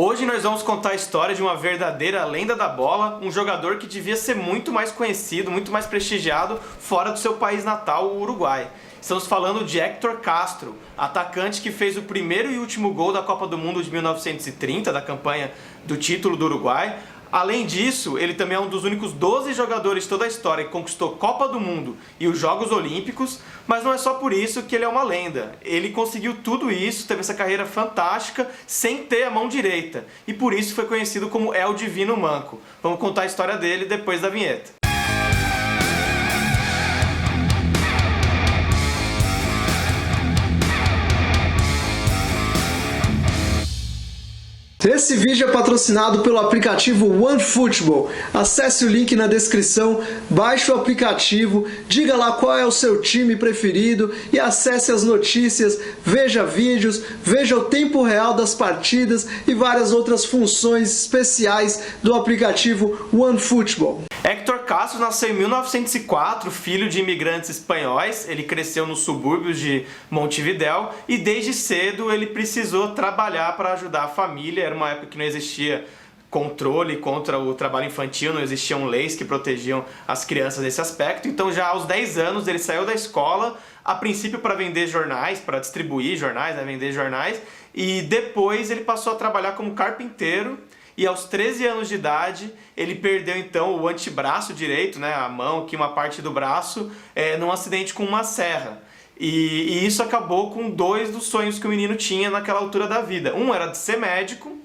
Hoje nós vamos contar a história de uma verdadeira lenda da bola, um jogador que devia ser muito mais conhecido, muito mais prestigiado fora do seu país natal, o Uruguai. Estamos falando de Héctor Castro, atacante que fez o primeiro e último gol da Copa do Mundo de 1930, da campanha do título do Uruguai. Além disso, ele também é um dos únicos 12 jogadores de toda a história que conquistou Copa do Mundo e os Jogos Olímpicos, mas não é só por isso que ele é uma lenda. Ele conseguiu tudo isso, teve essa carreira fantástica, sem ter a mão direita, e por isso foi conhecido como El Divino Manco. Vamos contar a história dele depois da vinheta. Esse vídeo é patrocinado pelo aplicativo OneFootball. Acesse o link na descrição, baixe o aplicativo, diga lá qual é o seu time preferido e acesse as notícias, veja vídeos, veja o tempo real das partidas e várias outras funções especiais do aplicativo OneFootball. Héctor Castro nasceu em 1904, filho de imigrantes espanhóis. Ele cresceu nos subúrbios de Montevidéu e desde cedo ele precisou trabalhar para ajudar a família. Era uma época que não existia controle contra o trabalho infantil, não existiam leis que protegiam as crianças nesse aspecto. Então já aos 10 anos ele saiu da escola, a princípio para vender jornais, para distribuir jornais, vender jornais, e depois ele passou a trabalhar como carpinteiro. E aos 13 anos de idade, ele perdeu então o antebraço direito, a mão, aqui uma parte do braço, num acidente com uma serra. E isso acabou com dois dos sonhos que o menino tinha naquela altura da vida. Um era de ser médico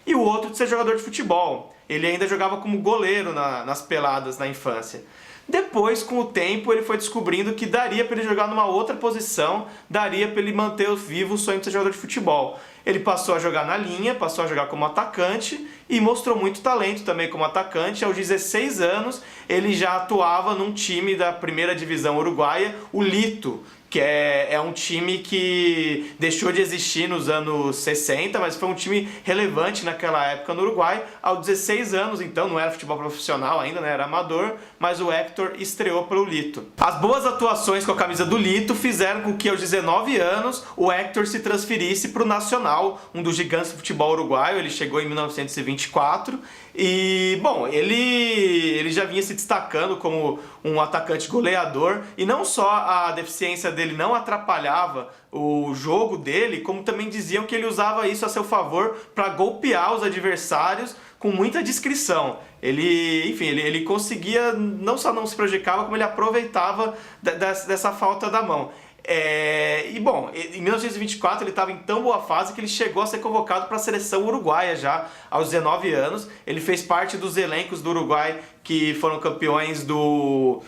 e o outro de ser jogador de futebol. Ele ainda jogava como goleiro nas peladas na infância. Depois, com o tempo, ele foi descobrindo que daria para ele jogar numa outra posição, daria para ele manter vivo o sonho de ser jogador de futebol. Ele passou a jogar na linha, passou a jogar como atacante e mostrou muito talento também como atacante. Aos 16 anos, ele já atuava num time da primeira divisão uruguaia, o Lito, que é um time que deixou de existir nos anos 60, mas foi um time relevante naquela época no Uruguai. Aos 16 anos, então, não era futebol profissional ainda, era amador, mas o Héctor estreou pelo Lito. As boas atuações com a camisa do Lito fizeram com que aos 19 anos o Héctor se transferisse para o Nacional, um dos gigantes do futebol uruguaio. Ele chegou em 1924 e, bom, ele já vinha se destacando como um atacante goleador, e não só a deficiência dele não atrapalhava o jogo dele, como também diziam que ele usava isso a seu favor para golpear os adversários com muita discrição. Ele conseguia, não só não se prejudicava, como ele aproveitava dessa falta da mão. Em 1924 ele estava em tão boa fase que ele chegou a ser convocado para a seleção uruguaia já aos 19 anos. Ele fez parte dos elencos do Uruguai que foram campeões do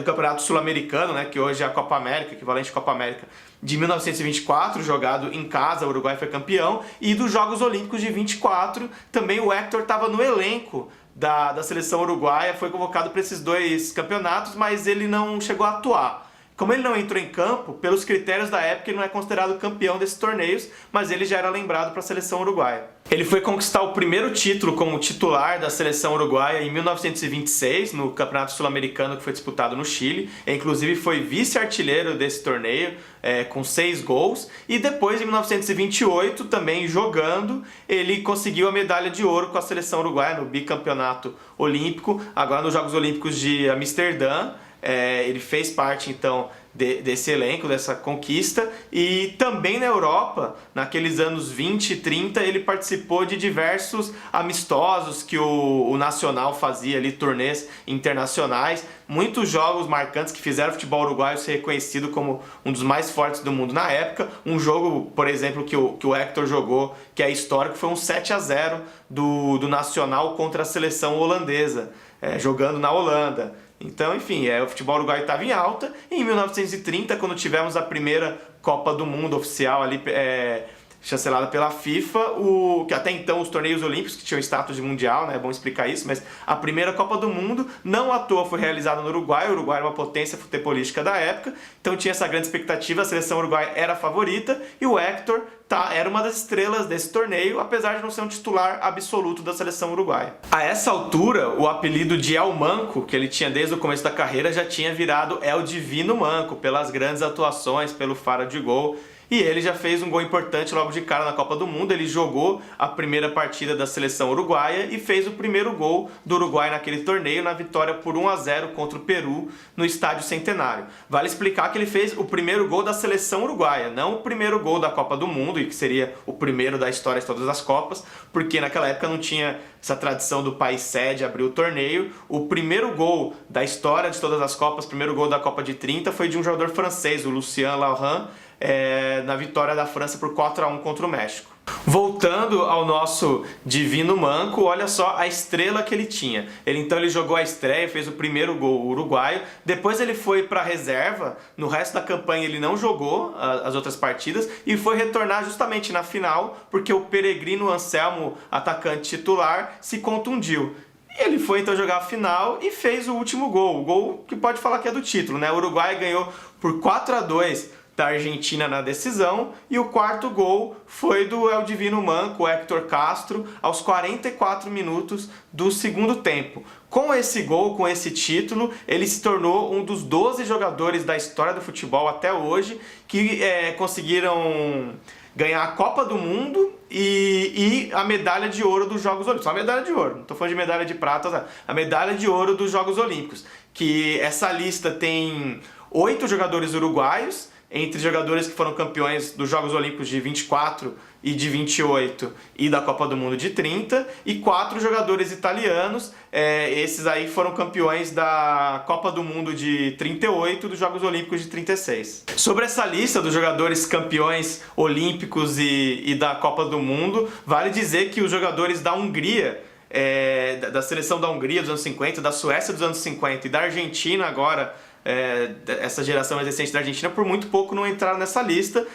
Campeonato Sul-Americano, que hoje é a Copa América, equivalente à Copa América, de 1924, jogado em casa. O Uruguai foi campeão, e dos Jogos Olímpicos de 24 também o Héctor estava no elenco da seleção uruguaia, foi convocado para esses dois campeonatos, mas ele não chegou a atuar. Como ele não entrou em campo, pelos critérios da época ele não é considerado campeão desses torneios, mas ele já era lembrado para a seleção uruguaia. Ele foi conquistar o primeiro título como titular da seleção uruguaia em 1926, no Campeonato Sul-Americano que foi disputado no Chile. Inclusive foi vice-artilheiro desse torneio, com 6 gols. E depois, em 1928, também jogando, ele conseguiu a medalha de ouro com a seleção uruguaia no bicampeonato olímpico, agora nos Jogos Olímpicos de Amsterdã. Ele fez parte então desse elenco, dessa conquista, e também na Europa, naqueles anos 20 e 30, ele participou de diversos amistosos que o Nacional fazia ali, turnês internacionais, muitos jogos marcantes que fizeram o futebol uruguaio ser reconhecido como um dos mais fortes do mundo na época. Um jogo, por exemplo, que o Héctor jogou, que é histórico, foi um 7-0 do Nacional contra a seleção holandesa, jogando na Holanda. Então, enfim, o futebol uruguaio estava em alta. E em 1930, quando tivemos a primeira Copa do Mundo oficial ali, chancelada pela FIFA, que até então os torneios olímpicos que tinham status de mundial, é bom explicar isso, mas a primeira Copa do Mundo não à toa foi realizada no Uruguai. O Uruguai era uma potência futebolística da época, então tinha essa grande expectativa, a seleção uruguaia era a favorita, e o Héctor era uma das estrelas desse torneio, apesar de não ser um titular absoluto da seleção uruguaia. A essa altura, o apelido de El Manco, que ele tinha desde o começo da carreira, já tinha virado El Divino Manco, pelas grandes atuações, pelo faro de gol. e ele já fez um gol importante logo de cara na Copa do Mundo. Ele jogou a primeira partida da seleção uruguaia e fez o primeiro gol do Uruguai naquele torneio, na vitória por 1-0 contra o Peru no Estádio Centenário. Vale explicar que ele fez o primeiro gol da seleção uruguaia, não o primeiro gol da Copa do Mundo, e que seria o primeiro da história de todas as Copas, porque naquela época não tinha essa tradição do país sede abrir o torneio. O primeiro gol da história de todas as Copas, o primeiro gol da Copa de 30, foi de um jogador francês, o Lucien Laurent, na vitória da França por 4-1 contra o México. Voltando ao nosso divino manco, olha só a estrela que ele tinha. Ele jogou a estreia, fez o primeiro gol uruguaio, depois ele foi para a reserva, no resto da campanha ele não jogou as outras partidas e foi retornar justamente na final, porque o Peregrino Anselmo, atacante titular, se contundiu. Ele foi então jogar a final e fez o último gol, o gol que pode falar que é do título, né? O Uruguai ganhou por 4-2 da Argentina na decisão, e o quarto gol foi do El Divino Manco, Héctor Castro, aos 44 minutos do segundo tempo. Com esse gol, com esse título, ele se tornou um dos 12 jogadores da história do futebol até hoje que conseguiram ganhar a Copa do Mundo e a medalha de ouro dos Jogos Olímpicos. Só a medalha de ouro, não estou falando de medalha de prata, a medalha de ouro dos Jogos Olímpicos. Que essa lista tem 8 jogadores uruguaios, entre jogadores que foram campeões dos Jogos Olímpicos de 24 e de 28 e da Copa do Mundo de 30, e 4 jogadores italianos, esses aí foram campeões da Copa do Mundo de 38 e dos Jogos Olímpicos de 36. Sobre essa lista dos jogadores campeões olímpicos e da Copa do Mundo, vale dizer que os jogadores da Hungria, da seleção da Hungria dos anos 50, da Suécia dos anos 50 e da Argentina agora, essa geração mais recente da Argentina, por muito pouco não entraram nessa lista.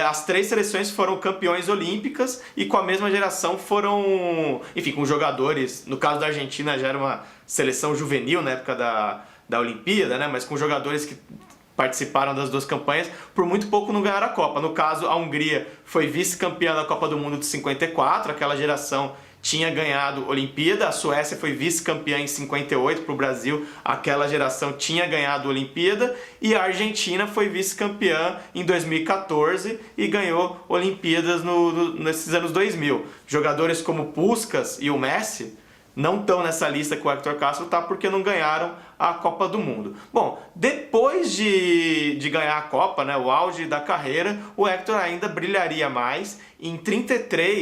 As 3 seleções foram campeões olímpicas e com a mesma geração foram, enfim, com jogadores, no caso da Argentina já era uma seleção juvenil na época da Olimpíada, né? Mas com jogadores que participaram das 2 campanhas, por muito pouco não ganharam a Copa. No caso, a Hungria foi vice-campeã da Copa do Mundo de 54, aquela geração tinha ganhado a Olimpíada. A Suécia foi vice-campeã em 58 para o Brasil, aquela geração tinha ganhado a Olimpíada, e a Argentina foi vice-campeã em 2014 e ganhou Olimpíadas nesses anos 2000. Jogadores como Puskás e o Messi não estão nessa lista que o Héctor Castro está, porque não ganharam a Copa do Mundo. Bom, depois de ganhar a Copa, né, o auge da carreira, o Héctor ainda brilharia mais. Em 32,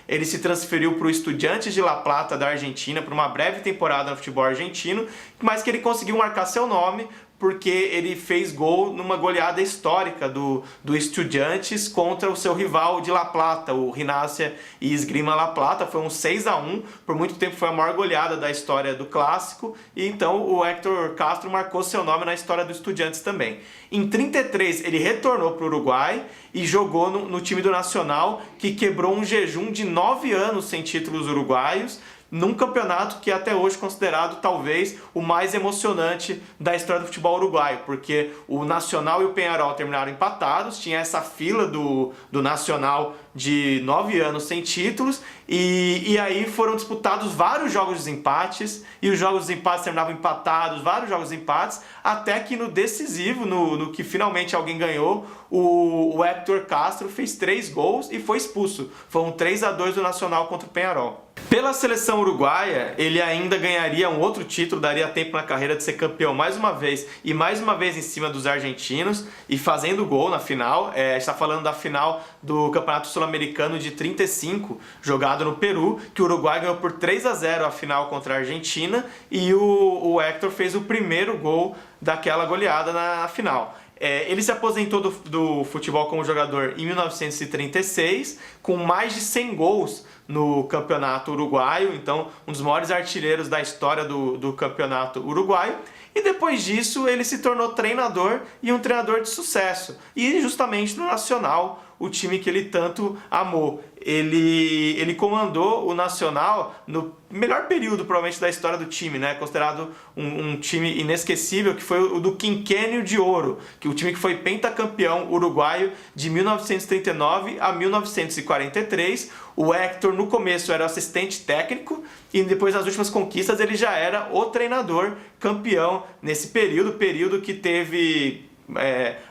ele se transferiu para o Estudiantes de La Plata da Argentina, por uma breve temporada no futebol argentino, mas que ele conseguiu marcar seu nome, porque ele fez gol numa goleada histórica do Estudiantes contra o seu rival de La Plata, o Gimnasia e Esgrima La Plata. Foi um 6-1, por muito tempo foi a maior goleada da história do clássico, e então o Héctor Castro marcou seu nome na história do Estudiantes também. Em 33 ele retornou para o Uruguai e jogou no time do Nacional, que quebrou um jejum de 9 anos sem títulos uruguaios, num campeonato que até hoje é considerado talvez o mais emocionante da história do futebol uruguaio, porque o Nacional e o Peñarol terminaram empatados, tinha essa fila do Nacional de 9 anos sem títulos, e aí foram disputados vários jogos de empates, e os jogos de empates terminavam empatados, vários jogos de empates, até que no decisivo, no que finalmente alguém ganhou, o Héctor Castro fez 3 gols e foi expulso. Foi um 3-2 do Nacional contra o Peñarol. Pela seleção uruguaia, ele ainda ganharia um outro título, daria tempo na carreira de ser campeão mais uma vez, e mais uma vez em cima dos argentinos, e fazendo gol na final. A gente está falando da final do Campeonato Sul-Americano de 35, jogado no Peru, que o Uruguai ganhou por 3-0 a final contra a Argentina, e o Héctor fez o primeiro gol daquela goleada na final. Ele se aposentou do futebol como jogador em 1936, com mais de 100 gols no campeonato uruguaio, então um dos maiores artilheiros da história do campeonato uruguaio. E depois disso ele se tornou treinador, e um treinador de sucesso, e justamente no Nacional, o time que ele tanto amou. Ele comandou o Nacional no melhor período, provavelmente, da história do time, né? Considerado um time inesquecível, que foi o do Quinquênio de Ouro, que o time que foi pentacampeão uruguaio de 1939 a 1943. O Héctor, no começo, era assistente técnico, e depois, nas últimas conquistas, ele já era o treinador campeão nesse período que teve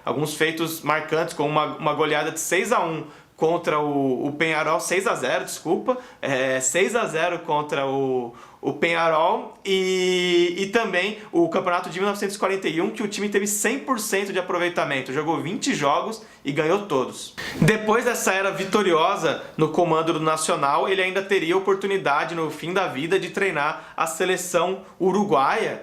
alguns feitos marcantes, como uma goleada de 6-1 contra o Peñarol, 6-0, desculpa, 6-0 contra o Peñarol, e também o campeonato de 1941, que o time teve 100% de aproveitamento, jogou 20 jogos e ganhou todos. Depois dessa era vitoriosa no comando do Nacional, ele ainda teria oportunidade no fim da vida de treinar a seleção uruguaia.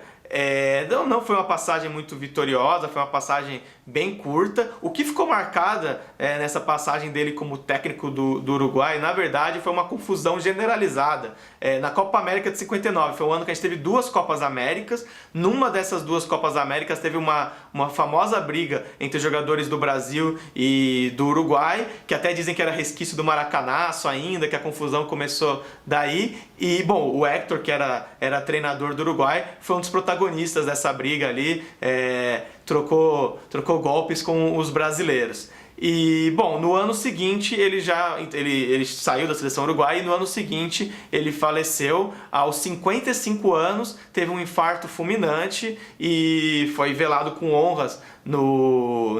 Não foi uma passagem muito vitoriosa, foi uma passagem bem curta. O que ficou marcada nessa passagem dele como técnico do Uruguai, na verdade, foi uma confusão generalizada. Na Copa América de 59, foi um ano que a gente teve 2 Copas Américas. Numa dessas 2 Copas Américas teve uma famosa briga entre os jogadores do Brasil e do Uruguai, que até dizem que era resquício do Maracanaço ainda, que a confusão começou daí. E, bom, o Héctor, que era treinador do Uruguai, foi um dos protagonistas dessa briga ali, trocou golpes com os brasileiros. E, bom, no ano seguinte ele saiu da seleção uruguaia, e no ano seguinte ele faleceu aos 55 anos, teve um infarto fulminante e foi velado com honras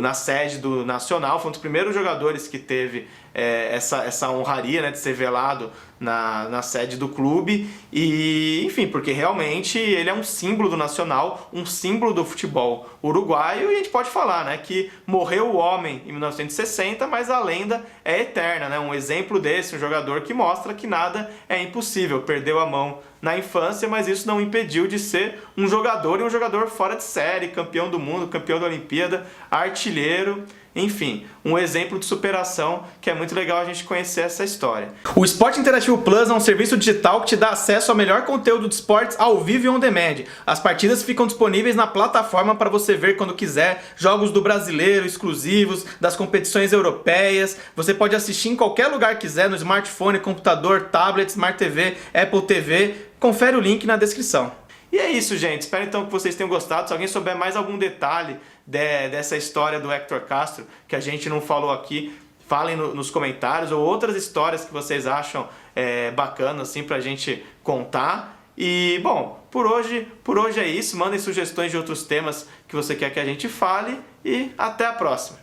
na sede do Nacional. Foi um dos primeiros jogadores que teve essa honraria, né, de ser velado na sede do clube. E, enfim, porque realmente ele é um símbolo do Nacional, um símbolo do futebol uruguaio, e a gente pode falar, né, que morreu o homem em 1960, mas a lenda é eterna, né? Um exemplo desse, um jogador que mostra que nada é impossível. Perdeu a mão na infância, mas isso não impediu de ser um jogador, e um jogador fora de série, campeão do mundo, campeão da Olimpíada, artilheiro. Enfim, um exemplo de superação, que é muito legal a gente conhecer essa história. O Esporte Interativo Plus é um serviço digital que te dá acesso ao melhor conteúdo de esportes ao vivo e on demand. As partidas ficam disponíveis na plataforma para você ver quando quiser, jogos do brasileiro exclusivos, das competições europeias. Você pode assistir em qualquer lugar que quiser, no smartphone, computador, tablet, Smart TV, Apple TV. Confere o link na descrição. E é isso, gente. Espero então que vocês tenham gostado. Se alguém souber mais algum detalhe dessa história do Héctor Castro que a gente não falou aqui, falem nos comentários, ou outras histórias que vocês acham bacanas assim, pra gente contar. E, bom, por hoje é isso. Mandem sugestões de outros temas que você quer que a gente fale, e até a próxima.